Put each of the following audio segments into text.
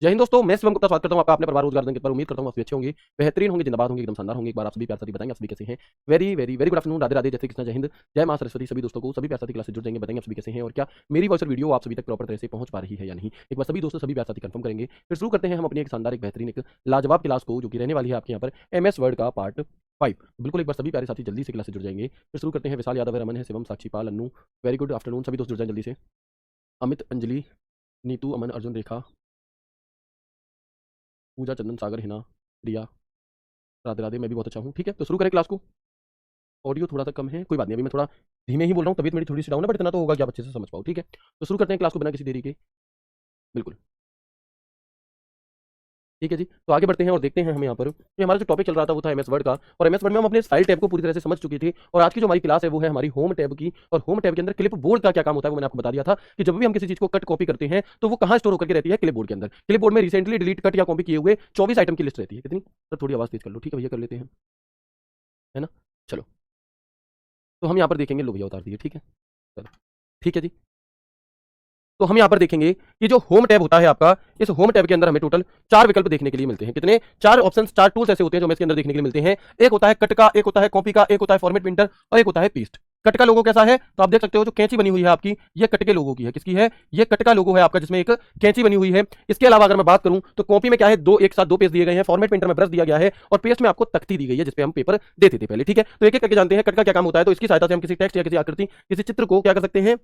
जय हिंद दोस्तों, मैं शिवम गुप्ता स्वागत करता हूं आपका अपने परिवार रोजगार दिन पर। उम्मीद करता हूं आप सभी अच्छे होंगे, बेहतरीन होंगे, जिंदाबाद होंगे, एकदम शानदार होंगे। एक बार आप सभी प्यार साथी बताएंगे आप सभी कैसे हैं। Very very very good afternoon, Radhe Radhe, जय श्री कृष्ण, जय हिंद, जय मां सरस्वती। सभी दोस्तों को सभी प्यार साथी क्लास से जुड़ जाएंगे, बताएंगे आप सभी कैसे हैं और क्या मेरी वॉइस और वीडियो आप सभी तक प्रॉपर तरह से पहुंच पा रही है या नहीं। एक बार सभी दोस्तों सभी प्यार साथी कंफर्म करेंगे, फिर शुरू करते हैं हम अपनी एक शानदार एक बेहतरीन एक लाजवाब क्लास को, जो कि रहने वाली है आपके यहाँ पर MS वर्ड का पार्ट 5। बिल्कुल एक बार सभी प्यारे साथी जल्दी से क्लास से जुड़ जाएंगे, फिर शुरू करते हैं। विशाल यादव है, रमन है, शिवम, साक्षी पाल, अन्नू, वेरी गुड आफ्टरनून, सभी दोस्त जुड़ जाएं जल्दी से। अमित, अंजलि, नीतू, अमन, अर्जुन, रेखा, पूजा, चंदन, सागर, हिना, प्रिया, राधे राधे, मैं भी बहुत अच्छा हूँ। ठीक है, तो शुरू करें क्लास को। ऑडियो थोड़ा सा कम है, कोई बात नहीं, अभी मैं थोड़ा धीमे ही बोल रहा हूँ, तबीयत मेरी थोड़ी सी डाउन है, बट इतना तो होगा कि आप अच्छे से समझ पाओ। ठीक है, तो शुरू करते हैं क्लास को बिना किसी देरी के। बिल्कुल ठीक है जी, तो आगे बढ़ते हैं और देखते हैं हम यहाँ पर कि हमारा जो टॉपिक चल रहा था वो था MS वर्ड का। और MS वर्ड में हम अपने फाइल टैब को पूरी तरह से समझ चुके थे, और आज की जो हमारी क्लास है वो है हमारी होम टैब की। और होम टैब के अंदर क्लिप बोर्ड का क्या काम होता है वो मैंने आपको बता दिया था कि जब भी हम किसी चीज को कट कॉपी करते हैं तो वो कहाँ स्टोर होकर के रहती है, क्लिप बोर्ड के अंदर। क्लिप बोर्ड में रिसेंटली डिलीट कट या कॉपी किए हुए 24 आइटम की लिस्ट रहती है। कितनी, तो थोड़ी आवाज तेज कर लो, ठीक है भैया, कर लेते हैं, है ना। चलो, तो हम यहाँ पर देखेंगे, लो भैया उतार दिए, ठीक है, चलो ठीक है जी। तो हम यहाँ पर देखेंगे कि जो होम टैब होता है आपका, इस होम टैब के अंदर हमें टोटल 4 विकल्प देखने के लिए मिलते हैं। कितने, 4 ऑप्शंस, 4 टूल्स ऐसे होते हैं जो हमें इसके अंदर देखने के लिए मिलते हैं। एक होता है कट का, एक होता है कॉपी का, एक होता है फॉर्मेट प्रिंटर, और एक होता है पेस्ट। कट का लोगो कैसा है, तो आप देख सकते हो जो कैंची बनी हुई है आपकी, ये कट के लोगो की है। किसकी है, ये कट का लोगो है आपका, जिसमें एक कैंची बनी हुई है। इसके अलावा अगर मैं बात करूं तो कॉपी में क्या है, दो एक साथ दो पेज दिए गए हैं, फॉर्मेट प्रिंटर में ब्रश दिया गया है, और पेस्ट में आपको तख्ती दी गई है जिसपे हम पेपर देते थे पहले। ठीक है, तो एक एक करके जानते हैं कट का क्या काम होता है। तो इसकी सहायता से हम किसी टेक्स्ट या किसी आकृति, किसी चित्र को क्या कर सकते हैं,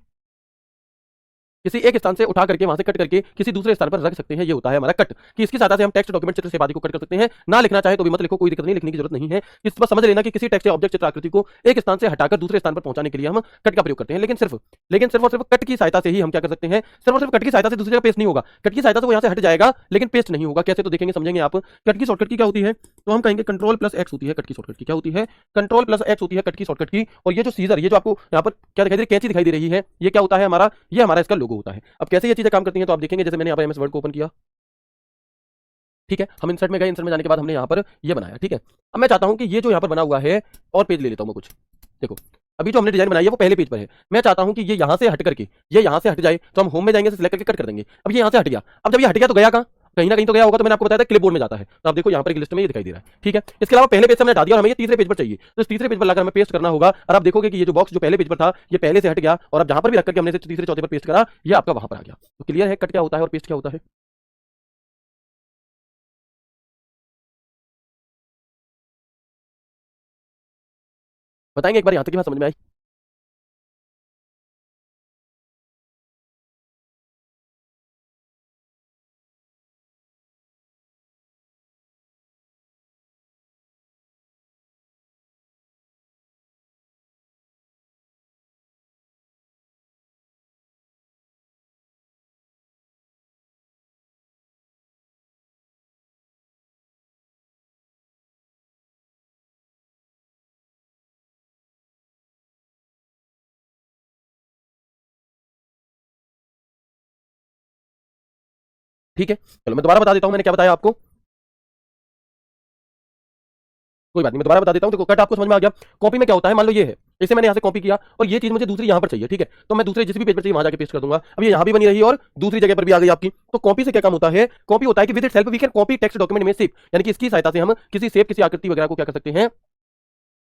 किसी एक स्थान से उठा करके वहां से कट करके किसी दूसरे स्थान पर रख सकते हैं। ये होता है हमारा कट, कि इसकी सहायता से हम टेक्स्ट, डॉक्यूमेंट, चित्र से आदि को कट कर सकते हैं। ना लिखना चाहे तो भी मत लिखो, कोई दिक्कत नहीं, लिखने की जरूरत नहीं है। इस बस समझ लेना कि किसी टेक्स्ट या ऑब्जेक्ट, चित्र, आकृति को एक स्थान से हटाकर दूसरे स्थान पर पहुंचाने के लिए हम कट का प्रयोग करते हैं। लेकिन सिर्फ और सिर्फ कट की सहायता से ही हम क्या कर सकते हैं, सिर्फ और सिर्फ कट की सहायता से दूसरी जगह पेस्ट नहीं होगा। कट की सहायता से वो यहाँ से हट जाएगा लेकिन पेस्ट नहीं होगा। कैसे, तो देखेंगे, समझेंगे आप। कट की शॉर्टकट की क्या होती है, तो हम कहेंगे Ctrl+X होती है कट की शॉर्टकट की। क्या होती है, Ctrl+X होती है कट की शॉर्टकट की। और ये जो सीजर, ये जो आपको यहाँ पर क्या दिखाई दे रही है, कैंची दिखाई दे रही है, ये क्या होता है हमारा, ये हमारा इसका लोगो होता है। अब कैसे ये चीजें काम करती हैं तो आप देखेंगे, जैसे मैंने यहाँ पर MS वर्ड को ओपन किया, ठीक है, हम इंसर्ट में गए, इंसर्ट में जाने के बाद हमने यहाँ पर ये बनाया। ठीक है, अब मैं चाहता हूँ कि ये जो यहाँ पर बना हुआ है, और पेज ले लेता हूँ मैं कुछ। देखो, अभी जो हमने डिजाइन बनाई है वो पहले पेज पर है। मैं चाहता हूँ कि ये यहाँ से हट करके, ये यहाँ से हट जाए, तो हम होम में जाएंगे, सिलेक्ट करके कट कर देंगे। अब ये यहाँ से हट गया, अब जब ये हट गया तो गया कहाँ, कहीं ना कहीं तो गया होगा। तो मैंने आपको बताया था क्लिपबोर्ड में जाता है, तो आप देखो यहाँ पर एक लिस्ट में ये दिखाई दे रहा है। ठीक है, इसके अलावा पहले पेज से हमने हटा दिया और हमें ये तीसरे पेज पर चाहिए, तो इस तीसरे पेज पर लाकर हमें पेस्ट करना होगा। और आप देखोगे कि ये जो बॉक्स जो पहले पेज पर था ये पहले से हट गया, और अब जहां पर भी रख करके हमने तीसरे चौथे पर पेस्ट करा, ये आपका वहां पर आ गया। तो क्लियर है कट क्या होता है और पेस्ट क्या होता है। बताएंगे एक बार, यहाँ तक की बात समझ में आई। ठीक है, चलो मैं दोबारा बता देता हूँ मैंने क्या बताया आपको। कोई बात नहीं, मैं दोबारा बता देता हूँ। देखो, कट आपको समझ में आ गया। कॉपी में क्या होता है, मान लो ये है, इसे मैंने यहाँ से कॉपी किया और ये चीज मुझे दूसरी यहाँ पर चाहिए। ठीक है, तो मैं दूसरे जिस भी पेज पर चाहिए वहां जाके पेस्ट कर दूंगा। अब ये यहाँ भी बनी रही और दूसरी जगह पर भी आ गई आपकी। तो कॉपी से क्या काम होता है, कॉपी होता है कि with itself we can copy text document में शेप, यानी कि इसकी सहायता से हम किसी शेप, किसी आकृति वगैरह को क्या कर सकते हैं,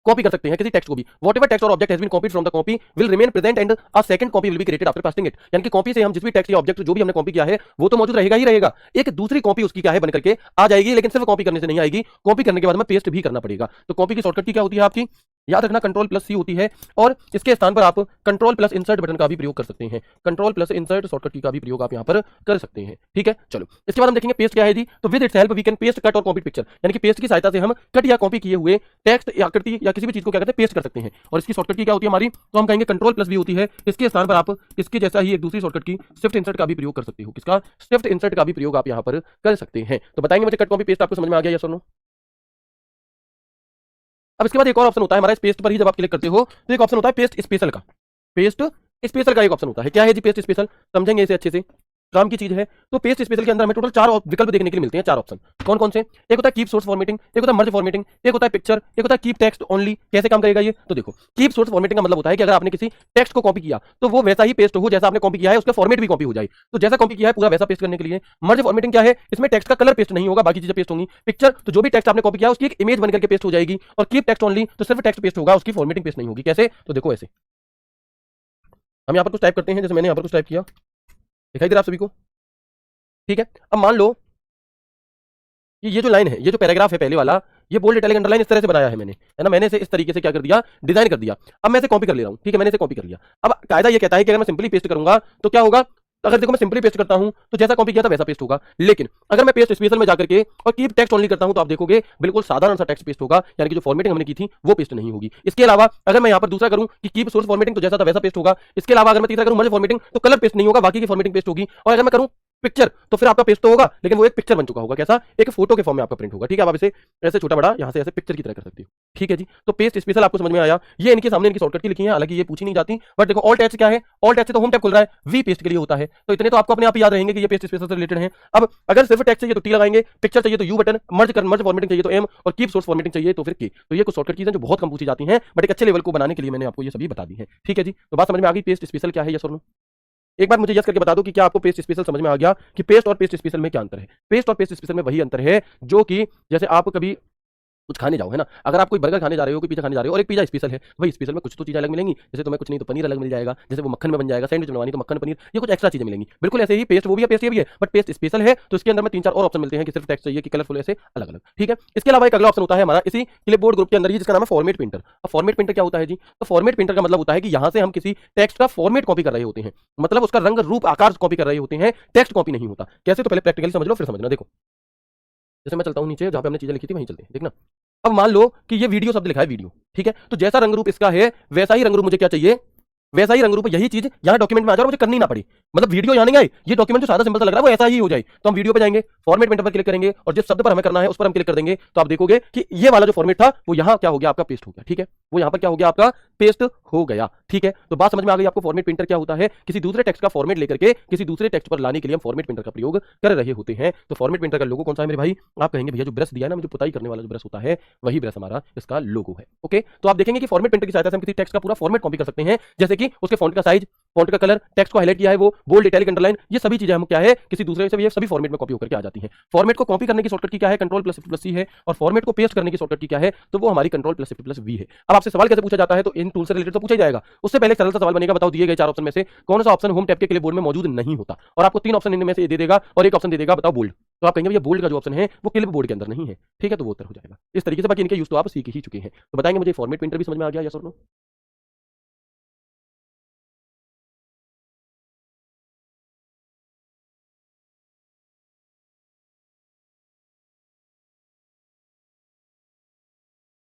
कॉपी कर सकते हैं, किसी टेक्स्ट को भी। वॉट एवर टेक्स्ट और object has been copied from the copy will remain present and a second copy will be created after pasting it. यानी कि कॉपी से हम जिस भी टेक्स्ट या ऑब्जेक्ट जो भी हमने कॉपी किया है वो तो मौजूद रहेगा ही रहेगा, एक दूसरी कॉपी उसकी क्या है बन करके आ जाएगी। लेकिन सिर्फ कॉपी करने से नहीं आएगी, कॉपी करने के बाद हमें पेस्ट भी करना पड़ेगा। तो कॉपी की शॉर्टकट की क्या होती है आपकी, याद रखना Ctrl+C होती है, और इसके स्थान पर आप Ctrl+Insert बटन का भी प्रयोग कर सकते हैं। Ctrl+Insert शॉर्टकट की का भी प्रयोग आप यहाँ पर कर सकते हैं। ठीक है, चलो इसके बाद हम देखेंगे पेस्ट क्या है जी। तो with its help we can paste, cut और कॉपी पिक्चर, यानी कि पेस्ट की सहायता से हम कट या कॉपी किए हुए टेक्स्ट या आकृति या किसी भी चीज को क्या करते हैं, पेस्ट कर सकते हैं। और इसकी शॉर्टकट की क्या होती है हमारी, तो हम कहेंगे Ctrl+V होती है। इसके स्थान पर आप इसके जैसा ही एक दूसरी शॉर्टकट की शिफ्ट इंसर्ट का भी प्रयोग कर सकते हो। किसका, शिफ्ट इंसर्ट का भी प्रयोग आप यहाँ पर कर सकते हैं। तो बताएंगे मुझे कट कॉपी पेस्ट आपको समझ में आ गया या सुनो। अब इसके बाद एक और ऑप्शन होता है हमारा, इस पेस्ट पर ही जब आप क्लिक करते हो तो एक ऑप्शन होता है पेस्ट स्पेशल का। पेस्ट स्पेशल का एक ऑप्शन होता है, क्या है जी पेस्ट स्पेशल, समझेंगे इसे अच्छे से। काम की चीज है। तो पेस्ट स्पेशल के अंदर हमें टोटल 4 विकल्प देखने के लिए मिलते हैं, 4 ऑप्शन। कौन कौन से? एक होता है कीप सोर्स फॉर्मेटिंग, एक होता है मर्ज फॉर्मेटिंग, एक होता है पिक्चर, एक होता है कीप टेक्स्ट ओनली। कैसे काम करेगा ये? तो देखो, कीप सोर्स फॉर्मेटिंग का मतलब होता है कि अगर आपने किसी टेक्स्ट को कॉपी किया तो वो वैसा ही पेस्ट हो जैसा आपने कॉपी किया है, उसका फॉर्मेट भी कॉपी हो जाए। तो जैसा कॉपी किया है पूरा वैसा पेस्ट करने के लिए। मर्ज फॉर्मेटिंग क्या है? इसमें टेक्स्ट का कलर पेस्ट नहीं होगा, बाकी चीजें पेस्ट होंगी। पिक्चर, तो जो भी टेक्स्ट आपने कॉपी किया उसकी एक इमेज बनकर के पेस्ट हो जाएगी। और कीप टेक्स्ट ओनली, तो सिर्फ टेक्स्ट पेस्ट होगा, उसकी फॉर्मेटिंग पेस्ट नहीं होगी। कैसे? तो देखो ऐसे, हम यहाँ पर कुछ टाइप करते हैं, जैसे मैंने यहाँ पर कुछ टाइप किया, दिखाई दे रहा आप सभी को? ठीक है। अब मान लो कि ये जो लाइन है, ये जो पैराग्राफ है पहले वाला, ये बोल्ड इटैलिक अंडरलाइन इस तरह से बनाया है मैंने, है ना। मैंने इसे इस तरीके से क्या कर दिया, डिजाइन कर दिया। अब मैं इसे कॉपी कर ले रहा हूं, ठीक है, मैंने इसे कॉपी कर लिया। अब कायदा ये कहता है कि अगर मैं सिंपली पेस्ट करूंगा तो क्या होगा, अगर देखो मैं सिंपली पेस्ट करता हूं तो जैसा कॉपी किया था वैसा पेस्ट होगा। लेकिन अगर मैं पेस्ट स्पेशल में जाकर के और कीप टेक्स्ट ओनली करता हूं तो आप देखोगे बिल्कुल साधारण सा टेक्स्ट पेस्ट होगा, यानी कि जो फॉर्मेटिंग हमने की थी वो पेस्ट नहीं होगी। इसके अलावा अगर मैं यहां पर दूसरा करूं कि कीप सोर्स फॉर्मेटिंग, तो जैसा था वैसा पेस्ट होगा। इसके अलावा अगर मैं तीसरा करूं मर्ज फॉर्मेटिंग, तो कलर पेस्ट नहीं होगा, बाकी की फॉर्मेटिंग पेस्ट होगी। और अगर मैं करूं पिक्चर, तो फिर आपका पेस्ट तो होगा लेकिन वो एक पिक्चर बन चुका होगा। कैसा? एक फोटो के फॉर्म में आपका प्रिंट होगा। ठीक है, अब आप इसे ऐसे छोटा बड़ा यहां से ऐसे पिक्चर की तरह कर सकते हो। ठीक है जी, तो पेस्ट स्पेशल आपको समझ में आया। ये इनके सामने इनकी शॉर्टकट की लिखी है, हालांकि ये पूछी नहीं जाती, बट देखो ऑल्ट एच क्या है? ऑल्ट एच से तो होम टैब खुल रहा है, वी पेस्ट के लिए होता है। तो इतने तो आपको अपने आप ही याद रहेंगे कि ये पेस्ट स्पेशल से रिलेटेड है। अब अगर सिर्फ टेक्स्ट चाहिए तो टी लगाएंगे, पिक्चर चाहिए तो यू बटन, मर्ज फॉर्मेटिंग चाहिए तो एम, और कीप सोर्स फॉर्मेटिंग चाहिए तो फिर के। तो ये कुछ शॉर्टकट कीज हैं जो बहुत कम पूछी जाती हैं, बट एक अच्छे लेवल को बनाने के लिए मैंने आपको ये सभी बता दी है। ठीक है जी, तो बात समझ में आ गई पेस्ट स्पेशल क्या है, यस और नो? एक बार मुझे यस करके बता दो कि क्या आपको पेस्ट स्पेशल समझ में आ गया कि पेस्ट और पेस्ट स्पेशल में क्या अंतर है। पेस्ट और पेस्ट स्पेशल में वही अंतर है जो कि जैसे आप कभी कुछ खाने जाओ, है ना, अगर आप कोई बर्गर खाने जा रहे हो, कोई पिज्जा खाने जा रहे हो और एक पिज्जा स्पेशल है, वही स्पेशल में कुछ तो चीजें अलग मिलेंगी, जैसे तुम्हें कुछ नहीं तो पनीर अलग मिल जाएगा, जैसे वो मक्खन में बन जाएगा, सैंडविच बनवानी तो मक्खन पनीर, ये कुछ एक्स्ट्रा चीजें मिलेंगी। बिल्कुल ऐसे ही पेस्ट वो भी है, पेस्ट ये भी है, बट पेस्ट स्पेशल है तो इसके अंदर में 3-4 और ऑप्शन मिलते हैं कि सिर्फ टेक्स्ट चाहिए कि कलरफुल, ऐसे अलग अलग। ठीक है, इसके अलावा एक अगला ऑप्शन होता है हमारा इसी क्लिपबोर्ड ग्रुप के अंदर ही, जिसका नाम है फॉर्मेट प्रिंटर। अब फॉर्मेट प्रिंटर क्या होता है जी? तो फॉर्मेट प्रिंटर का मतलब होता है कि यहां से हम किसी टेक्स्ट का फॉर्मेट कॉपी कर रहे होते हैं, मतलब उसका रंग रूप आकार कॉपी कर रहे होते हैं, टेक्स्ट कॉपी नहीं होता। कैसे? तो पहले प्रैक्टिकली समझ लो फिर समझना। देखो, जैसे मैं चलता हूं नीचे जहां पे हमने चीजें लिखी थी वहीं चलते हैं, देखना। अब मान लो कि ये वीडियो शब्द लिखा है, वीडियो, ठीक है, तो जैसा रंग रूप इसका है वैसा ही रंग रूप मुझे क्या चाहिए, वैसा ही रंग रूप, यही चीज यहाँ डॉक्यूमेंट में आ जाए और मुझे करनी ना पड़े, मतलब वीडियो यहाँ नहीं आए, ये डॉक्यूमेंट जो सादा सिंपल सा लग रहा है वो ऐसा ही हो जाए। तो हम वीडियो पे जाएंगे, फॉर्मेट प्रिंटर पर क्लिक करेंगे और जिस शब्द पर हमें करना है उस पर हम क्लिक कर देंगे, तो आप देखोगे कि ये वाला जो फॉर्मेट था वो यहाँ क्या हो गया, आपका पेस्ट हो गया। ठीक है, वो यहाँ पर क्या हो गया, आपका पेस्ट हो गया। ठीक है, तो बात समझ में आ गई आपको। फॉर्मेट प्रिंटर क्या होता है? किसी दूसरे टेक्स्ट का फॉर्मेट लेकर के किसी दूसरे टेक्स्ट पर लाने के लिए हम फॉर्मेट प्रिंटर का प्रयोग कर रहे होते हैं। तो फॉर्मेट प्रिंटर का लोगो कौन सा है मेरे भाई? आप कहेंगे भैया जो ब्रश दिया है ना, मुझे पुताई करने वाला जो ब्रश होता है वही ब्रश हमारा इसका लोगो है। ओके, तो आप देखेंगे कि फॉर्मेट प्रिंटर की सहायता से हम किसी टेक्स्ट का पूरा फॉर्मेट कॉपी कर सकते हैं, जैसे कि उसके फॉन्ट का साइज, फॉन्ट का कलर, टेक्स्ट को हाईलाइट किया है वो, बोल्ड इटैलिक अंडरलाइन, ये सभी चीजें हम क्या है किसी दूसरे से ये सभी फॉर्मेट में कॉपी होकर के आ जाती हैं। फॉर्मेट को कॉपी करने की शॉर्टकट की क्या है? कंट्रोल प्लस शिफ्ट प्लस सी है। और फॉर्मेट को पेस्ट करने की शॉर्टकट की क्या है? तो वो हमारी control plus shift plus V है। अब आपसे सवाल कैसे पूछा जाता है? तो इन टूल से रिलेटेड तो पूछा ही जाएगा, उससे पहले एक सरल सा सवाल बनेगा, बताओ दिए गए 4 ऑप्शन में से कौन सा ऑप्शन होम टैब के क्लिपबोर्ड में मौजूद नहीं होता? और आपको 3 ऑप्शन इनमें से दे देगा और एक ऑप्शन दे देगा बताओ बोल्ड। तो आप कहेंगे भैया बोल्ड का जो ऑप्शन है वो क्लिपबोर्ड के अंदर नहीं है। ठीक है, तो वो उत्तर हो जाएगा इस तरीके से। बाकी इनके यूज तो आप सीख ही चुके हैं। तो बताएंगे मुझे फॉर्मेट प्रिंटर भी समझ में आ गया, यस और नो?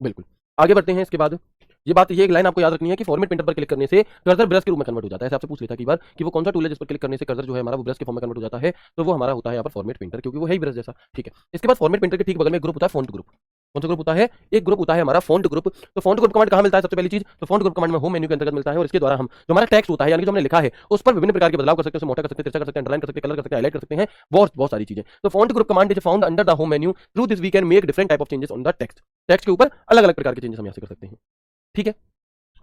बिल्कुल, आगे बढ़ते हैं। इसके बाद ये एक लाइन आपको याद रखनी है कि फॉर्मेट प्रिंटर पर क्लिक करने से कर्सर ब्रश के रूप में कन्वर्ट हो जाता है। ऐसे आपसे पूछ लेता है कई बार कि वो कौन सा टूल है जिस पर क्लिक करने से कर्सर जो है हमारा वो ब्रश के फॉर्म में कन्वर्ट हो जाता है, तो वो हमारा होता है यहाँ पर फॉर्मेट प्रिंटर, क्योंकि वो है ही ब्रश जैसा। ठीक है, इसके बाद फॉर्मेट प्रिंटर के ठीक बगल में एक ग्रुप होता है फॉन्ट ग्रुप। कौन सा ग्रुप होता है? एक ग्रुप होता है हमारा फॉन्ट ग्रुप। तो फॉन्ट ग्रुप कमांड कहाँ मिलता है? सबसे पहली चीज तो फॉन्ट ग्रुप कमांड में होम मेन्यू के अंतर्गत मिलता है, और इसके द्वारा हम जो हमारा टेक्स्ट होता है यानी कि जो हमने लिखा है उस पर विभिन्न प्रकार के बदलाव कर सकते हैं, उसे मोटा कर सकते हैं, तिरछा कर सकते हैं, अंडरलाइन कर सकते हैं, कलर कर सकते हैं, हाईलाइट कर सकते हैं, बहुत बहुत सारी चीजें। तो font group command is found under the home menu, through this we can make different type of changes on the text. Text के ऊपर अलग अलग प्रकार के चेंजेस हम यहाँ से कर सकते हैं। ठीक है,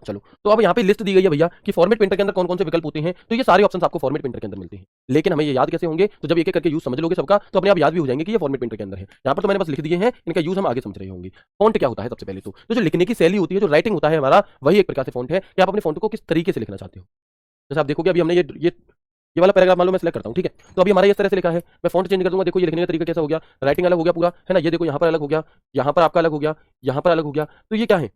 चलो, तो अब यहाँ पे लिस्ट दी गई है भैया कि फॉर्मेट प्रिंटर के अंदर कौन कौन से विकल्प होते हैं। तो ये सारे ऑप्शंस आपको फॉर्मेट प्रिंटर के अंदर मिलते हैं, लेकिन हमें ये याद कैसे होंगे? तो जब एक एक करके यूज समझ लोगे सबका तो अपने आप याद भी हो जाएंगे कि ये फॉर्मेट प्रिंटर के अंदर है। यहाँ पर तो मैंने बस लिख दिए हैं, इनका यूज हम आगे समझ रहे होंगे। फॉन्ट क्या होता है? सबसे पहले तो जो लिखने की शैली होती है, जो राइटिंग होता है हमारा, वही एक प्रकार से फॉन्ट है कि आप अपने फॉन्ट को किस तरीके से लिखना चाहते हो। जैसे आप देखोगे अभी हमने ये वाला पैराग्राफ मान लो मैं सेलेक्ट करता हूँ, ठीक है, तो अभी हमारा इस तरह से लिखा है, मैं फॉन्ट चेंज कर दूंगा, देखो ये लिखने का तरीका कैसा हो गया, राइटिंग अलग हो गया पूरा, है ना। ये देखो यहाँ पर अलग हो गया, यहाँ पर आपका अलग हो गया, यहाँ पर अलग हो गया। तो ये क्या है?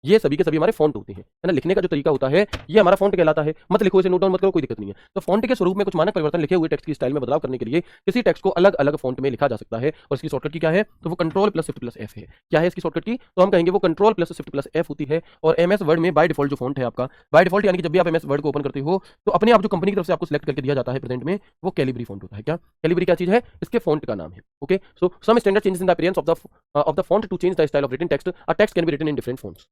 ये सभी के सभी हमारे फॉन्ट होते हैं, है ना। लिखने का जो तरीका होता है ये हमारा फॉन्ट कहलाता है। मत लिखो इसे, नोट डाउन मत करो, कोई दिक्कत नहीं है। तो फॉन्ट के स्वरूप में कुछ मानक परिवर्तन लिखे हुए टेक्स्ट की स्टाइल में बदलाव करने के लिए किसी टेक्स्ट को अलग अलग फॉन्ट में लिखा जा सकता है, और इसकी शॉर्टकट की क्या है? तो वो control plus shift plus F है। क्या है इसकी शॉर्टकट की? तो हम कहेंगे वो control plus shift plus F होती है। और एमएस वर्ड में बाय डिफॉल्ट जो फॉन्ट है आपका, बाय डिफॉल्ट यानी कि जब भी आप एमएस वर्ड को ओपन करते हो तो अपने आप जो कंपनी की तरफ से आपको सिलेक्ट करके दिया जाता है प्रेजेंट में, वो कैलिब्री फॉन्ट होता है। क्या कैलिब्री क्या चीज है? इसके फॉन्ट का नाम है। Okay, so some standard changes in the appearance of the font to change the style of written text. A text can be written in different fonts.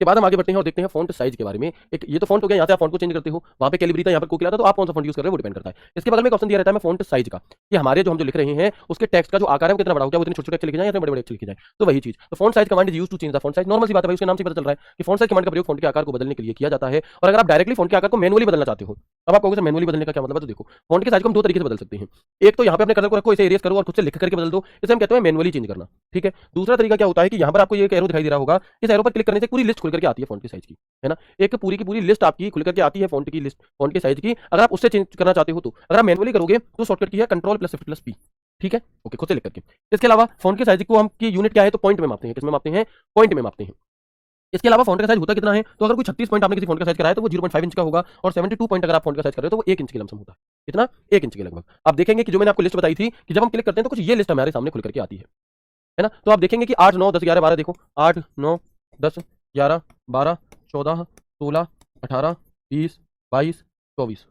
के बाद हम आगे बढ़ते हैं और देखते हैं फॉन्ट साइज के बारे में। एक ये तो फॉन्ट हो गया, यहाँ से आप फॉन्ट को चेंज करते हो, वहाँ पे कैलिब्री था, यहाँ पर कोकिला था, तो आप कौन सा फॉन्ट यूज कर रहे हो वो डिपेंड करता है। इसके बगल में एक ऑप्शन दिया रहता है मैं फॉन्ट साइज का, कि हमारे जो हम जो लिख रहे हैं उसके टेक्स्ट का जो आकार है वो कितना बड़ा हो गया, वो इतने छोटे-छोटे अक्षर लिखे जाएं या इतने बड़े-बड़े अक्षर लिखे जाएं, तो वही चीज। तो font size command is used to change the font size. Normal सी बात है भाई, उसके नाम से पता चल रहा है कि फॉन्ट साइज कमांड का प्रयोग फॉन्ट के आकार को बदलने के लिए किया जाता है। और अगर आप डायरेक्टली फॉन्ट के आकार को मैनुअली बदलना चाहते हो, अब आप कहोगे सर मैनुअली बदलने का क्या मतलब है, तो देखो फॉन्ट के साइज को हम दो तरीके से बदल सकते हैं। एक तो यहाँ पे अपने कर्सर को रखो, इसे इरेज करो और खुद से लिख करके बदल दो, इसे हम कहते हैं मैनुअली चेंज करना, ठीक है। दूसरा तरीका क्या होता है कि यहाँ पर आपको ये एक एरो दिखाई दे रहा होगा, इस एरो पर क्लिक करने से पूरी लिस्ट खुल करके आती है फॉन्ट के साइज की, है ना। एक पूरी की पूरी लिस्ट आपकी खुल करके आती है फॉन्ट की लिस्ट, फॉन्ट के साइज की। अगर आप उससे चेंज करना चाहते हो तो, अगर आप मैनुअली करोगे तो शॉर्टकट की है control plus shift plus P, ठीक है, ओके, खुद से लिख करके। इसके अलावा फॉन्ट के साइज को हम की यूनिट क्या है, तो पॉइंट में मापते हैं। किसमें मापते हैं, पॉइंट में मापते हैं। इसके अलावा फॉन्ट का साइज होता कितना है, तो अगर कोई 36 पॉइंट आपने किसी फॉन्ट का साइज कराया तो वो 0.5 इंच का होगा, और 72 पॉइंट अगर आप फॉन्ट का साइज कर रहे हो तो वो 1 इंच की लमसम होता है। कितना, 1 इंच के लगभग। आप देखेंगे कि जो मैंने आपको लिस्ट बताई थी कि जब हम क्लिक करते हैं तो कुछ ये लिस्ट हमारे सामने खुल करके आती है ना। तो आप देखेंगे कि 8 9 10 11 12, देखो 8 9 10 11 12 14 16 18 20 22 24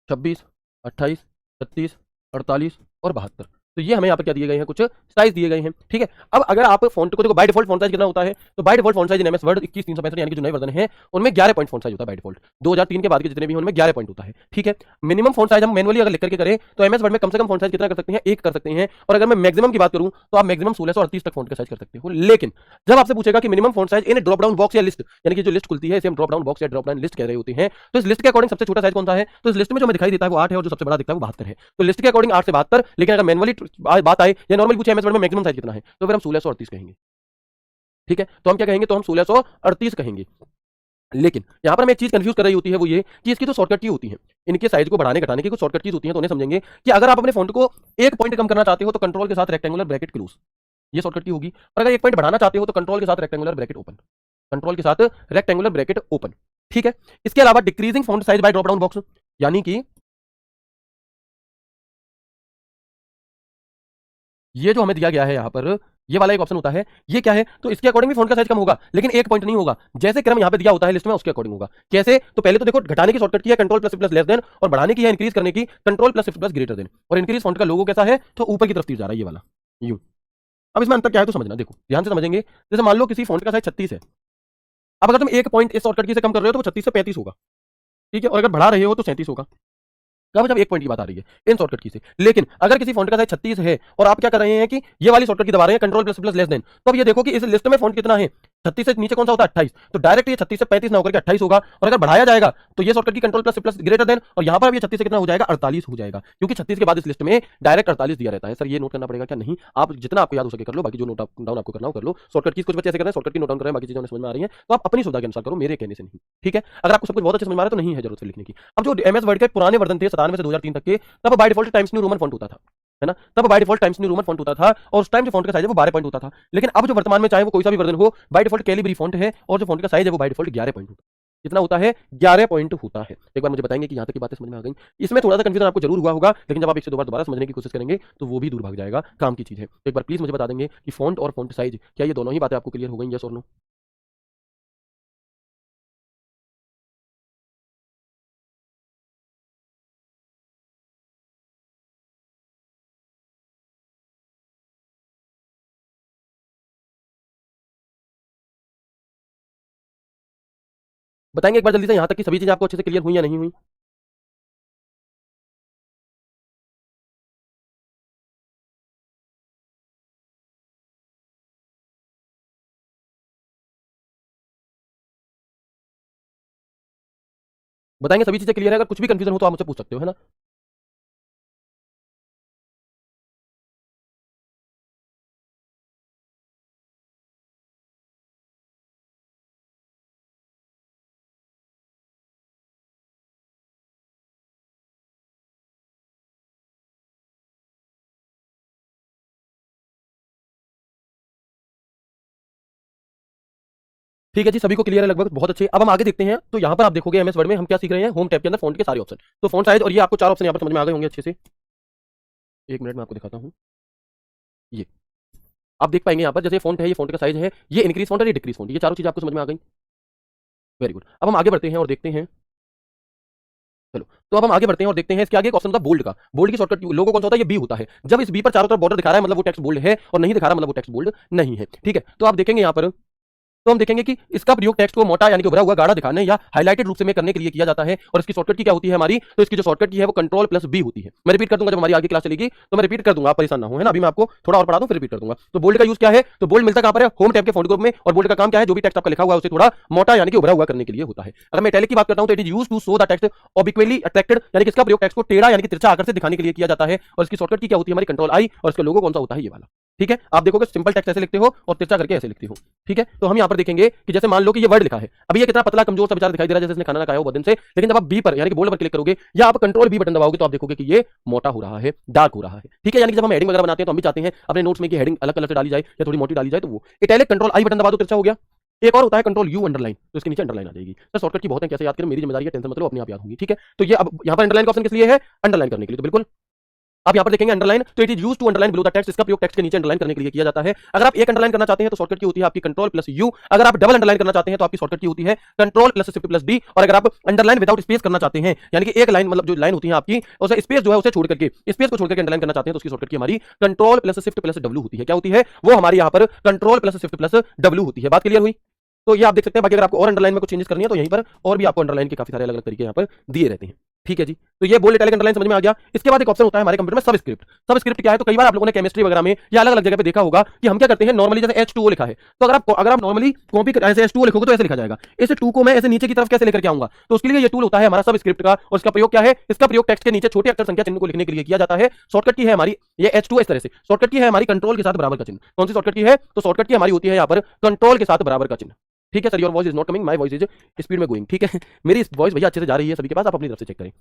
26 28 36 48 और 72। तो ये हमें यहाँ पर क्या दिए गए हैं, कुछ साइज दिए गए हैं, ठीक है। अब अगर आप फॉन्ट को देखो, बाय डिफॉल्ट फॉन्ट साइज कितना होता है, तो by default font size in MS word 21365 यानी कि जो नए वर्जन है उनमें 11 पॉइंट फॉन्ट साइज होता है बाय डिफॉल्ट। 2003 के बाद के जितने भी हैं उनमें 11 पॉइंट होता है, ठीक है। मिनिमम फॉन्ट साइज हम मैनुअली अगर लिख करके करें तो एमएस वर्ड में कम से कम फॉन्ट साइज कितना कर सकते हैं, 1 कर सकते हैं। और अगर मैं मैक्सिमम की बात करूं तो आप मैक्सिमम 1638 तक फॉन्ट का साइज कर सकते हो। लेकिन जब आपसे पूछेगा कि minimum font size in drop down box या लिस्ट, यानी कि जो लिस्ट खुलती है इसे हम ड्रॉप डाउन बॉक्स या ड्रॉप डाउन लिस्ट कह रहे होते हैं, तो इस लिस्ट के अकॉर्डिंग सबसे छोटा साइज कौन सा है, तो इस लिस्ट में जो हमें दिखाई देता है वो 8 है और जो सबसे बड़ा दिखता है वो 72 है। तो लिस्ट के अकॉर्डिंग 8 से 72, लेकिन अगर मैनुअली बात आए या नॉर्मल पूछे एमएस वर्ड में मैक्सिमम साइज कितना है, तो फिर हम 1638 कहेंगे, ठीक है। तो हम क्या कहेंगे, तो हम 1638 कहेंगे। लेकिन यहां पर हमें एक चीज कंफ्यूज कर रही होती है, वो ये कि इसकी तो शॉर्टकट की होती है, इनके साइज को बढ़ाने घटाने की कुछ शॉर्टकट कीज होती है। तो उन्हें समझेंगे कि अगर आप अपने फॉन्ट को एक पॉइंट कम करना चाहते हो तो कंट्रोल के साथ रेक्टेंगुलर ब्रैकेट क्लोज, ये शॉर्टकट की होगी। और अगर एक पॉइंट बढ़ाना चाहते हो तो कंट्रोल के साथ रेक्टेंगुलर ब्रैकेट ओपन, कंट्रोल के साथ रेक्टेंगुलर ब्रैकेट ओपन, ठीक है। इसके अलावा decreasing font size by drop down box, यानी कि ये जो हमें दिया गया है यहाँ पर, ये वाला एक ऑप्शन होता है, ये क्या है, तो इसके अकॉर्डिंग भी फॉन्ट का साइज कम होगा, लेकिन एक पॉइंट नहीं होगा, जैसे क्रम यहाँ पे दिया होता है लिस्ट में उसके अकॉर्डिंग होगा। कैसे, तो पहले तो देखो घटाने की शॉर्टकट की है control plus plus less than, और बढ़ाने की है इंक्रीज करने की control plus plus greater than. और इंक्रीज फॉन्ट का लोगो कैसा है, तो ऊपर की तरफ तीर जा रहा है, ये वाला यूं। अब इसमें अंतर क्या है तो समझना, देखो ध्यान से समझेंगे। जैसे मान लो किसी फॉन्ट का साइज 36 है, अब अगर तुम एक पॉइंट इस शॉर्टकट की से कम कर रहे हो तो वो 36 से 35 होगा, ठीक है। और अगर बढ़ा रहे हो तो 37 होगा। कब, जब एक पॉइंट की बात आ रही है इन शॉर्टकट की से। लेकिन अगर किसी फॉन्ट का साइज 36 है और आप क्या कर रहे हैं कि ये वाली शॉर्टकट की दबा रहे हैं control plus plus less than, तो अब ये देखो कि इस लिस्ट में फॉन्ट कितना है, 36 से नीचे कौन सा होता है 28, तो डायरेक्ट ये 36 से 35 ना होकर के 28 होगा। और अगर बढ़ाया जाएगा तो ये शॉर्टकट की control plus plus greater than, और यहां पर अब ये 36 से कितना हो जाएगा, 48 हो जाएगा, क्योंकि 36 के बाद इस लिस्ट में डायरेक्ट 48 दिया रहता है। सर ये नोट करना पड़ेगा क्या, नहीं, आप जितना आपको याद हो सके कर लो, बाकी जो नोट डाउन आपको करना हो कर लो। शॉर्टकट की कुछ बच्चे ऐसे कर रहे हैं, शॉर्टकट की नोट डाउन कर रहे हैं, बाकी चीजें समझ में आ रही है, तो आप अपनी सुविधा के अनुसार करो, मेरे कहने से नहीं, ठीक है। अगर आपको सब कुछ बहुत अच्छे समझ में आ रहा है तो नहीं है जरूरत से लिखने की। अब जो एमएस वर्ड के पुराने वर्जन थे 97 से 2003 तक के, तब by default times new Roman font होता था, है ना। तब by default times new Roman font होता था और उस टाइम जो फॉन्ट का साइज है वो 12 पॉइंट होता था। लेकिन अब जो वर्तमान में चाहे वो कोई सा भी वर्जन हो, बाय डिफॉल्ट कैलिब्री फॉन्ट है और जो फॉन्ट का साइज है वो बाय डिफॉल्ट 11 पॉइंट होता है। कितना होता है, 11 पॉइंट होता है। एक बार मुझे बताएंगे कि यहाँ तक की बातें समझ में आ गई। इसमें थोड़ा सा कंफ्यूजन आपको जरूर हुआ होगा, लेकिन जब आप इससे दोबारा समझने की कोशिश करेंगे तो वो भी दूर भाग जाएगा, काम की चीज है। तो एक बार प्लीज मुझे बता देंगे कि फॉन्ट और फॉन्ट साइज, क्या ये दोनों ही बातें आपको क्लियर हो गई, यस और नो। बताएंगे एक बार जल्दी से यहाँ तक की सभी चीजें आपको अच्छे से क्लियर हुई या नहीं हुई। बताएंगे सभी चीजें क्लियर है, अगर कुछ भी कंफ्यूजन हो तो आप मुझसे पूछ सकते हो, है ना। ठीक है जी, सभी को क्लियर है लगभग, बहुत अच्छे। अब हम आगे देखते हैं, तो यहाँ पर आप देखोगे एमएस वर्ड में हम क्या सीख रहे हैं, होम टैब के अंदर फॉन्ट के सारे ऑप्शन। तो फॉन्ट साइज, और ये आपको 4 ऑप्शन यहाँ पर समझ में आ गए होंगे अच्छे से। एक मिनट में आपको दिखाता हूँ, ये आप देख पाएंगे यहाँ पर, जैसे फॉन्ट है, ये फॉन्ट का साइज है, ये इंक्रीज फॉन्ट और ये डिक्रीज फॉन्ट, ये चारों चीजें आपको समझ में आ गई। Very good. अब हम आगे बढ़ते हैं और देखते हैं, चलो तो अब हम आगे बढ़ते हैं और देखते हैं इसके आगे एक ऑप्शन था बोल्ड का। बोल्ड की शॉर्टकट लोगो कौन सा होता है, ये बी होता है। जब इस बी पर चारों तरफ बॉर्डर दिखा रहा है मतलब वो टेक्स्ट बोल्ड है, और नहीं दिखा रहा मतलब वो टेक्स्ट बोल्ड नहीं है, ठीक है। तो आप देखेंगे यहाँ पर तो हम देखेंगे कि इसका प्रयोग टेक्स्ट को मोटा यानी कि उभरा हुआ गाढ़ा दिखाने या हाईलाइटेड रूप से में करने के लिए किया जाता है। और इसकी शॉर्टकट की क्या होती है हमारी, तो इसकी जो शॉर्टकट की है वो कंट्रोल प्लस बी होती है। मैं रिपीट कर दूंगा, जब हमारी आगे क्लास चलेगी तो मैं रिपीट कर दूंगा, आप परेशान ना हो, है ना। अभी मैं आपको थोड़ा और पढ़ा दूं फिर रिपीट कर दूंगा। तो बोल्ड का यूज क्या है, तो बोल्ड मिलता कहां पर है, होम टैब के फॉन्ट ग्रुप में। और बोल्ड का काम क्या है, जो भी टेक्स्ट आपका लिखा हुआ है उसे थोड़ा मोटा यानी कि उभरा हुआ करने के लिए होता है। अगर मैं इटैलिक की बात करता हूं तो it is used to show the text obliquely attracted, यानी कि इसका प्रयोग टेक्स्ट को टेढ़ा यानी कि तिरछा आकर से दिखाने के लिए किया जाता है। और इसकी शॉर्टकट की क्या होती है हमारी, कंट्रोल आई। और इसका लोगो कौन सा होता है, ये वाला। ठीक है, आप देखोगे सिंपल टेक्स्ट ऐसे लिखते हो और तिरछा करके ऐसे लिखते हो। ठीक है, तो हम यहां पर देखेंगे कि जैसे मान लो कि ये वर्ड लिखा है, अभी ये कितना पतला कमजोर सा बेचारा दिखाई दे रहा है, जैसे इसने खाना ना खाया हो बहुत दिन से। लेकिन जब आप बी पर यानी कि बोल्ड पर क्लिक करोगे या आप कंट्रोल बी बटन दबाओगे तो आप देखोगे कि ये मोटा हो रहा है, डार्क हो रहा है। ठीक है, यानी कि जब हम हेडिंग वगैरह बनाते हैं तो हम भी चाहते हैं अपने नोट्स में कि हेडिंग अलग कलर से डाली जाए या थोड़ी मोटी डाली जाए, तो वो इटैलिक कंट्रोल आई बटन दबा दो, तिरछा हो गया। एक और होता है कंट्रोल यू अंडरलाइन, तो इसके नीचे अंडरलाइन आ जाएगी। तो शॉर्टकट की बहुत है, कैसे याद करें मेरी जिम्मेदारी है, टेंशन मतलब अपने आप याद होगी। ठीक है, तो ये अब यहां पर अंडरलाइन का ऑप्शन किस लिए है, अंडरलाइन करने के लिए। तो बिल्कुल आप यहां पर देखेंगे अंडरलाइन, तो it is used to underline below the text, इसका प्रयोग टेक्स्ट के नीचे अंडरलाइन करने के लिए किया जाता है। अगर आप एक अंडरलाइन करना चाहते हैं तो शॉर्टकट की होती है आपकी कंट्रोल प्लस यू। अगर आप डबल अंडरलाइन करना चाहते हैं तो आपकी शॉर्टकट की होती है control plus shift plus D. और अगर आप अंडरलाइन विदाउट स्पेस करना चाहते हैं, यानी कि एक लाइन मतलब जो लाइन होती है आपकी उसे स्पेस जो है उसे छोड़ करके, स्पेस को छोड़ करके अंडरलाइन करना चाहते हैं, तो उसकी शॉर्टकट की हमारी control plus shift plus W होती है। क्या होती है वो हमारी यहां पर control plus shift plus W होती है। बात क्लियर हुई। तो ये आप देख सकते हैं। बाकी अगर आपको और अंडरलाइन में कुछ चेंजेस करनी है तो यहीं पर और भी आपको अंडरलाइन के काफी सारे अलग अलग तरीके यहाँ पर दिए रहते हैं। ठीक है जी, तो ये बोल्ड इटैलिक अंडरलाइन समझ में आ गया। इसके बाद एक ऑप्शन होता है हमारे कंप्यूटर में सबस्क्रिप्ट। सबस्क्रिप्ट क्या है, तो कई बार आप लोगों ने केमिस्ट्री वगैरह में या अलग अलग जगह पे देखा होगा कि हम क्या करते हैं, नॉर्मली जैसे H2O लिखा है, तो अगर आप नॉर्मली कॉपी ऐसे H2O लिखोगे तो ऐसे लिखा जाएगा। इस 2 को मैं ऐसे नीचे की तरफ कैसे लेकर के आऊंगा, तो उसके लिए ये टूल होता है हमारा सबस्क्रिप्ट का। और इसका प्रयोग क्या है, इसका प्रयोग टेक्स्ट के नीचे छोटे अक्षर संख्या चिन्ह को लिखने के लिए किया जाता है। शॉर्टकट की है हमारी ये H2O, इस तरह से शॉर्टकट की है हमारी कंट्रोल के साथ बराबर का चिन्ह। कौन सी शॉर्टकट की है, तो शॉर्टकट की हमारी होती है यहाँ पर कंट्रोल के साथ बराबर का चिन्ह। ठीक है sir, your voice is not coming, my voice is speed में गोइंग। ठीक है, मेरी वॉइस भैया अच्छे से जा रही है सभी के पास, आप अपनी तरफ से चेक करें।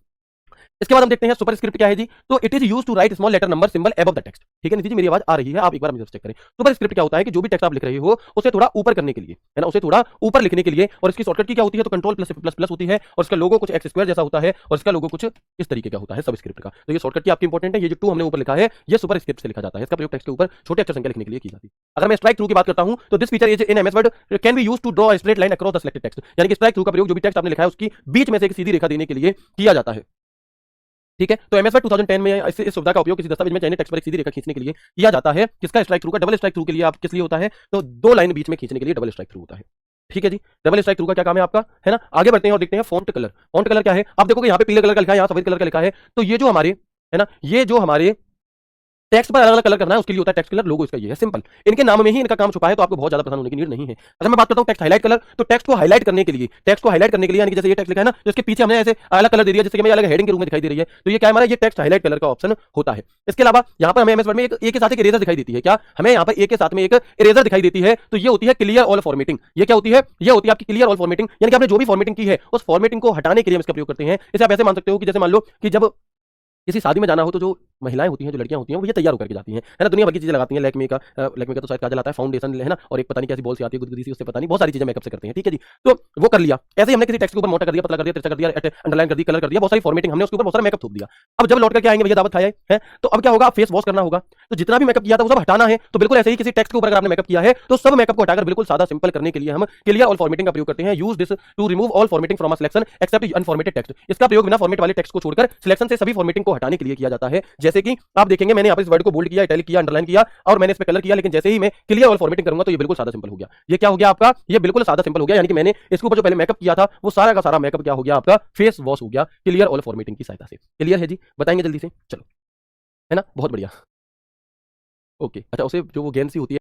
इसके बाद हम देखते हैं सुपर स्क्रिप्ट क्या है जी, तो it is used to write small letter number symbol above the text. ठीक है नीति जी, मेरी आवाज आ रही है, आप एक बार मेरी तरफ चेक करें। सुपर स्क्रिप्ट क्या होता है कि जो भी टेक्स्ट आप लिख रहे हो उसे थोड़ा ऊपर करने के लिए, है ना, उसे थोड़ा ऊपर लिखने के लिए। और इसकी शॉर्टकट की क्या होती है, तो कंट्रोल प्लस प्लस प्लस होती है। और इसका लोगो कुछ एक्स स्क्वायर जैसा होता है और इसका लोगो कुछ इस तरीके का होता है सब स्क्रिप्ट का। तो ये शॉर्टकट की आपकी इंपॉर्टेंट है। ये जो 2 हमने ऊपर लिखा है ये सुपर स्क्रिप्ट से लिखा जाता है। इसका प्रयोग टेक्स्ट के ऊपर छोटे अक्षर संख्या लिखने के लिए की जाती है। अगर मैं स्ट्राइक थ्रू की बात करता हूं तो this feature is in MS Word can be used to draw a straight line across the selected text, यानी कि स्ट्राइक थ्रू का प्रयोग जो भी टेक्स्ट आपने लिखा है उसकी बीच में से एक सीधी रेखा देने के लिए किया जाता है। ठीक है, तो एमएस वर्ड 2010 में इस सुविधा का उपयोग किसी दस्तावेज में चयनित टेक्स्ट पर एक सीधी रेखा खींचने के लिए किया जाता है। किसका, स्ट्राइक थ्रू का। डबल स्ट्राइक थ्रू के लिए आप किस लिए होता है, तो 2 लाइन बीच में खींचने के लिए डबल स्ट्राइक थ्रू होता है। ठीक है जी, डबल स्ट्राइक थ्रू का क्या काम है आपका, है ना। आगे बढ़ते हैं और देखते हैं फॉन्ट कलर। फॉन्ट कलर क्या है, आप देखोगे यहाँ पे पीले कलर का लिखा है, यहाँ सफेद कलर का लिखा है। तो ये जो हमारे, है ना, ये जो हमारे टेक्स्ट पर अलग अलग कलर करना है उसके लिए होता है टेक्स्ट कलर। लोगो इसका ये है, सिंपल। इनके नाम में ही इनका काम छुपा है, तो आपको बहुत ज्यादा परेशान होने की नीड नहीं है। अगर मैं बात करता हूं टेक्स्ट हाईलाइट कलर, तो टेक्स्ट को हाईलाइट करने के लिए, यानी कि जैसे ये टेक्स्ट लिखा है ना, तो इसके पीछे हमने ऐसे अलग कलर दे दिया, जैसे कि हमें अलग हेडिंग के रूप में दिखाई दे रही है, तो ये क्या है हमारा, ये टेक्स्ट हाईलाइट कलर का ऑप्शन होता है। इसके अलावा यहाँ पर हमें एमएस वर्ड में एक के साथ एक इरेजर दिखाई देती है। क्या हमें यहाँ पर एक के साथ में एक इरेजर दिखाई देती है, तो ये होती है क्लियर ऑल फॉर्मेटिंग। ये क्या होती है, ये होती है आपकी क्लियर ऑल फॉर्मेटिंग, यानी कि आपने जो भी फॉर्मेटिंग की है उस फॉर्मेटिंग को हटाने के लिए हम इसका प्रयोग करते हैं। इसे आप ऐसे मान सकते हो कि जैसे मान लो कि जब किसी शादी में जाना हो तो जो महिलाएं होती हैं, जो लड़कियां होती हैं, वो ये तैयार होकर के जाती हैं, है ना, दुनिया भर की चीजें लगाती हैं। लैक्मे का तो शायद काजल आता है, फाउंडेशन, है ना, और एक पता नहीं कैसी बॉल सी आती है गुदगुदी सी, उससे पता नहीं, बहुत सारी चीजें मेकअप से करते हैं। ठीक है जी, तो वो कर लिया। ऐसे ही हमने किसी टेक्स्ट के ऊपर मोटा कर दिया, पतला कर दिया, तिरछा कर दिया, अंडरलाइन कर दी, कलर कर दिया, बहुत सारी फॉर्मेटिंग, हमने उसके ऊपर बहुत सारा मेकअप थोप दिया। अब जब लौट करके आएंगे भैया दावत खाए है, तो अब क्या होगा, फेस वॉश करना होगा। तो जितना भी मेकअप किया था वो सब हटाना है। तो बिल्कुल ऐसे ही किसी टेक्स्ट के ऊपर अगर आपने मेकअप किया है तो सब मेकअप को हटाकर बिल्कुल सादा सिंपल करने के लिए हम क्लियर ऑल फॉर्मेटिंग का प्रयोग करते हैं। Use this to remove all formatting from a selection except unformatted text. इसका प्रयोग बिना फॉर्मेट वाले टेक्स्ट को छोड़कर सिलेक्शन से सभी फॉर्मेटिंग को हटाने के लिए किया जाता है। जैसे कि आप देखेंगे मैंने यहाँ पर इस वर्ड को बोल्ड किया, इटैलिक किया, अंडरलाइन किया और मैंने इस पे कलर किया, लेकिन जैसे ही मैं क्लियर ऑल फॉर्मेटिंग करूंगा तो ये बिल्कुल सादा सिंपल हो गया। ये क्या हो गया आपका, ये बिल्कुल सादा सिंपल हो गया, यानी कि मैंने इसके ऊपर जो पहले मेकअप किया था वो सारा का सारा मेकअप क्या हो गया आपका, फेस वॉश हो गया क्लियर ऑल फॉर्मेटिंग की सहायता से। क्लियर है जी, बताएंगे जल्दी से, चलो, है ना, बहुत बढ़िया। ओके, अच्छा, उसे जो वो गेंद सी होती है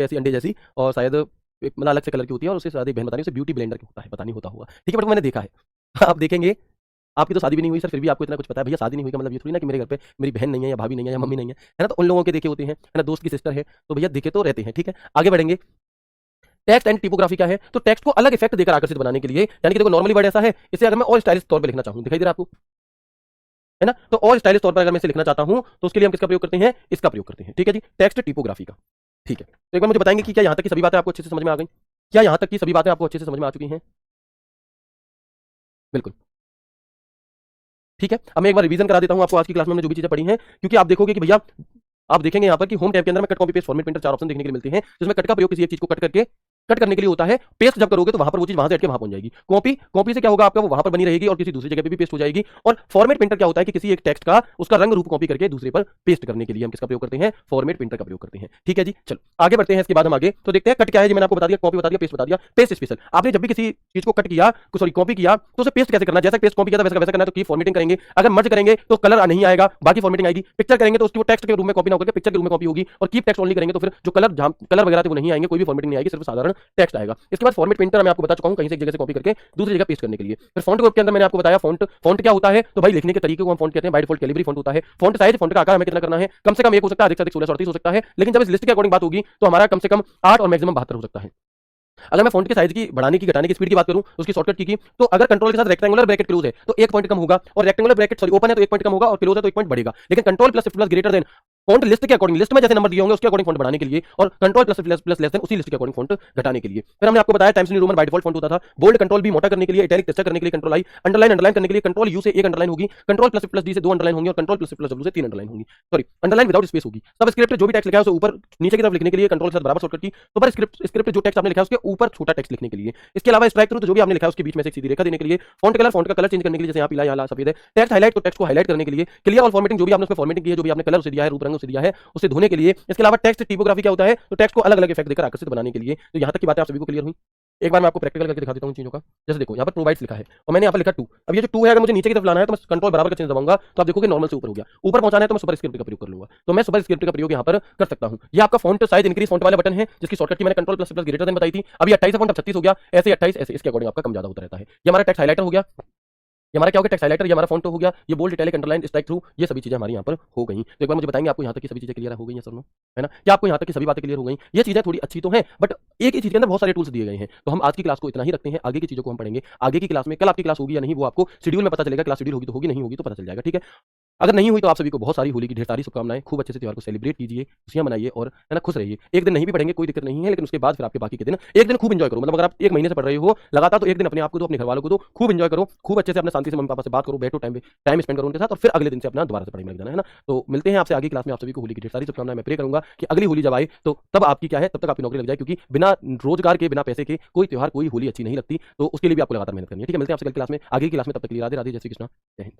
ऐसी अंडे जैसी, और शायद मतलब अलग से कलर की होती है, और उससे शादी बहन बतानी, उसे ब्यूटी ब्लेंडर की होता है, पता नहीं होता हुआ। ठीक है, बट मैंने देखा है। आप देखेंगे, आपकी तो शादी भी नहीं हुई सर, फिर भी आपको इतना कुछ पता है। भैया शादी नहीं हुई का मतलब ये थोड़ी ना कि मेरे घर पे मेरी बहन नहीं है या भाभी नहीं है या मम्मी नहीं है ना, तो उन लोगों के देखे होते हैं, है ना, दोस्त की सिस्टर है, तो भैया देखे तो रहते हैं। ठीक है, आगे बढ़ेंगे। टेक्स्ट एंड टिपोग्राफी क्या है, तो टेक्स्ट को अलग इफेक्ट देकर आकर्षित बनाने के लिए, यानी कि देखो नॉर्मली वर्ड ऐसा है, इसे अगर मैं और स्टाइलिश तौर पे लिखना चाहूं, दिखाई दे रहा है आपको, है ना, तो और स्टाइलिश तौर पर अगर मैं इसे लिखना चाहता हूं तो उसके लिए हम किसका प्रयोग करते हैं, इसका प्रयोग करते हैं। ठीक है जी, टेक्स्ट टिपोग्राफी का। ठीक है, तो एक बार मुझे बताएंगे कि क्या यहां तक की सभी बातें आपको अच्छे से समझ में आ गई, क्या यहां तक की सभी बातें आपको अच्छे से समझ में आ चुकी हैं? बिल्कुल। ठीक है, अब मैं एक बार रिवीजन करा देता हूं आपको आज की क्लास में हमने जो भी चीजें पढ़ी हैं, क्योंकि आप देखोगे कि भैया आप देखेंगे यहाँ पर कि होम टैब के अंदर में cut copy paste format printer 4 option देखने के लिए मिलते हैं, जिसमें कट का प्रयोग किसी एक चीज को कट करने के लिए होता है। पेस्ट जब करोगे तो वहां पर वो चीज वहां से हट के वहां पहुंच जाएगी। कॉपी से क्या होगा आपका, वो वहां पर बनी रहेगी और किसी दूसरी जगह पे भी पेस्ट हो जाएगी। और फॉर्मेट प्रिंटर क्या होता है कि किसी एक टेक्स्ट का उसका रंग रूप कॉपी करके दूसरे पर पेस्ट करने के लिए हम किसका प्रयोग करते हैं, फॉर्मेट प्रिंटर का प्रयोग करते हैं। ठीक है जी, चलो आगे बढ़ते हैं। इसके बाद हम आगे तो देखते हैं कट क्या है, मैंने आपको बता दिया, कॉपी बता दिया, पेस्ट बता दिया। पेस्ट स्पेशल, आपने जब भी किसी चीज को कट किया, सॉरी कॉपी किया, तो उसे पेस्ट कैसे करना है, जैसा पेस्ट कॉपी किया था वैसा वैसा करना है, तो की फॉर्मेटिंग करेंगे। अगर मर्ज करेंगे तो कलर नहीं आएगा, बाकी फॉर्मेटिंग आएगी। पिक्चर करेंगे तो उसकी वो टेक्स्ट के रूप में कॉपी ना होकर पिक्चर के रूप में कॉपी होगी। और कीप टेक्स्ट ओनली करेंगे तो फिर जो कलर वगैरह थे वो नहीं आएंगे, कोई भी फॉर्मेटिंग नहीं आएगी, सिर्फ साधारण टेक्स्ट आएगा। इसके बाद फॉर्मेट प्रिंटर मैं आपको बता चुका हूं, कहीं से एक जगह से कॉपी करके दूसरी जगह पेस्ट करने के लिए। फिर फॉन्ट ग्रुप के अंदर मैंने आपको बताया फॉन्ट क्या होता है, तो भाई लिखने के तरीके को हम फॉन्ट कहते हैं। बाय डिफॉल्ट कैलिबरी फॉन्ट होता है। फॉन्ट साइज, फॉन्ट का आकार हमें कितना करना है, कम से कम एक हो सकता है, अधिक से अधिक 16 38 हो सकता है। लेकिन जब इस लिस्ट के अकॉर्डिंग बात होगी तो हमारा कम से कम 8 और मैक्सिमम 72 हो सकता है। अगर मैं फॉन्ट के साइज की बढ़ाने की घटाने की स्पीड की बात करूं, उसकी शॉर्टकट की तो अगर कंट्रोल के साथ रेक्टेंगुलर ब्रैकेट क्लोज है तो 1 पॉइंट कम होगा, और रेक्टेंगुलर ब्रैकेट सॉरी ओपन है तो 1 पॉइंट कम होगा, और क्लोज है तो 1 पॉइंट बढ़ेगा। लेकिन control plus shift plus greater than font list के अकॉर्डिंग, लिस्ट में जैसे नंबर दिए होंगे उसके अकॉर्डिंग फॉन्ट बढ़ाने के लिए, और control plus plus plus less than उसी लिस्ट के अकॉर्डिंग फॉन्ट घटाने के लिए। फिर हमने आपको बताया times new Roman by default font होता था। बोल्ड कंट्रोल बी मोटा करने के लिए, इटैलिक टेक्सचर करने के लिए कंट्रोल आई, अंडरलाइन करने के लिए कंट्रोल यू से 1 अंडरलाइन होगी, कंट्रोल प्लस प्लस डी से 2 अंडरलाइन होंगी, और कंट्रोल प्लस प्लस डब्ल्यू से 3 अंडरलाइन होंगी, सॉरी अंडरलाइन विदाउट स्पेस होगी। सब स्क्रिप्ट जो भी टेक्स्ट लिखा है उसे ऊपर नीचे की तरफ लिखने के लिए कंट्रोल के साथ बराबर शॉर्टकट की। तो पर स्क्रिप्ट जो टेक्स्ट आपने लिखा है उसके ऊपर छोटा टेक्स्ट लिखने के लिए। इसके अलावा स्ट्राइक थ्रू तो जो भी आपने लिखा है उसके बीच में से एक सीधी रेखा देने के लिए। फॉन्ट का कलर चेंज करने के लिए, जैसे यहाँ पीला यहाँ सफेद है। टेक्स्ट हाईलाइट तो टेक्स्ट को हाईलाइट करने के लिए। क्लियर और फॉर्मेटिंग, जो भी आपने उसमें फॉर्मेटिंग की है, जो भी आपने कलर उसे दिया है, रूप रंग उसे दिया है, उसे धोने के लिए। इसके अलावा टेक्स्ट टिपोग्राफी क्या होता है, तो टेक्स्ट को अलग अलग इफेक्ट देकर आकर्षित बनाने के लिए। तो यहाँ तक की बातें आप सभी को क्लियर हुई। एक बार मैं आपको प्रैक्टिकल करके दिखा देता हूं चीजों का। जैसे देखो यहाँ पर प्रोवाइड्स लिखा है और मैंने यहाँ पर लिखा 2। अब ये जो 2 है, अगर मुझे नीचे की तरफ लाना है तो मैं कंट्रोल बराबर का चिन्ह दबाऊंगा तो आप देखोगे नॉर्मल से ऊपर हो गया। ऊपर पहुंचाना है तो मैं सुपर स्क्रिप्ट का प्रयोग कर लूंगा। तो मैं सुपर स्क्रिप्ट का प्रयोग यहाँ पर कर सकता हूँ। ये आपका फॉन्ट साइज इंक्रीज फॉन्ट वाला बटन है, जिसकी शॉर्टकट की मैंने control plus plus greater than बताई थी। अभी 28 फॉन्ट, अब 36 हो गया, ऐसे 28 ऐसे इसके अकॉर्डिंग आपका कम ज्यादा होता रहता है। ये हमारा टेक्स्ट हाइलाइटर हो गया, ये हमारा क्या हो गया, टेक्स्ट हाइलाइटर, ये हमारा फॉन्ट हो गया, ये bold italic underline strike through, ये सभी चीजें हमारी यहाँ पर हो गई। तो एक बार मुझे बताएंगे आपको यहाँ तक की सभी चीजें क्लियर हो गई हैं सब, है ना, क्या आपको यहाँ तक की सभी बातें क्लियर हो गई? ये चीजें थोड़ी अच्छी तो हैं, बट एक ही चीज के अंदर बहुत सारे टूल्स दिए गए हैं। तो हम आज की क्लास को इतना ही रखते हैं, आगे की चीजों को हम पढ़ेंगे आगे की क्लास में। कल आपकी क्लास होगी या नहीं वो आपको शेड्यूल में पता चलेगा, क्लास शेड्यूल होगी तो होगी, नहीं होगी तो पता चल जाएगा। ठीक है, अगर नहीं हुई तो आप सभी को बहुत सारी होली की ढेर सारी शुभकामनाएं। खूब अच्छे से त्योहार को सेलिब्रेट कीजिए, खुशियां मनाइए, और है ना खुश रहिए। एक दिन नहीं भी पढ़ेंगे कोई दिक्कत नहीं है, लेकिन उसके बाद फिर आपके बाकी के दिन एक दिन खूब एंजॉय करो। मतलब अगर आप 1 महीने से पढ़ रहे हो लगातार, तो एक दिन अपने आप को दो, अपने घर वालों को दो, खूब एंजॉय करो, खूब अच्छे से अपने शांति से मम्मी पापा से बात करो, बैठो, टाइम स्पेंड करो उनके साथ, और फिर अगले दिन से अपना दोबारा से पढ़ाई में लग जाना, है ना। तो मिलते हैं आपसे आगे क्लास में। आप सभी को होली की ढेर सारी शुभकामनाएं। मैं प्रे करूंगा कि अगली होली जब आए तो तब आपकी क्या है, तब तक आपकी नौकरी लग जाए, क्योंकि बिना रोजगार के, बिना पैसे के कोई त्योहार, कोई होली अच्छी नहीं लगती। तो उसके लिए भी आपको लगातार मेहनत करनी है। ठीक है, मिलते हैं आपसे कल क्लास में, आगे की क्लास में। तब तक के लिए राधे राधे, जय श्री कृष्णा, जय हिंद।